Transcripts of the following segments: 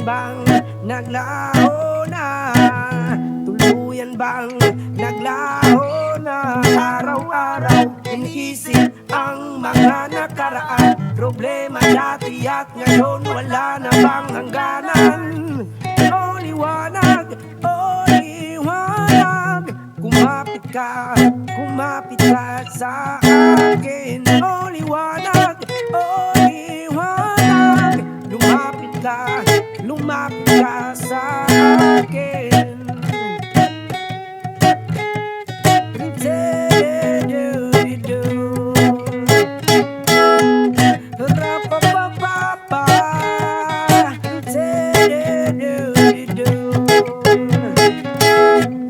bang naglaho na? Tuluyan bang naglaho na? Araw-araw iniisip ang mga nakaraan, problema dati at ngayon wala na bang hangganan? O liwanag, o liwanag, kumapit ka sa akin. O liwanag, o liwanag, lumapit ka sa akin.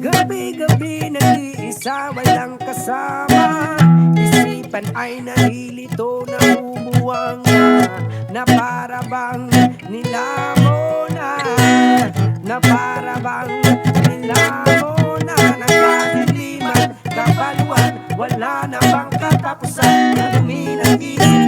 Gabi-gabi nag-iisa, walang kasama. Isipan ay nalilito, nabubuwang na para bang nilamo na, na para bang nilamo na. Nagkakaliman, kabaluan, wala na bang katapusan. Nadumi ng isip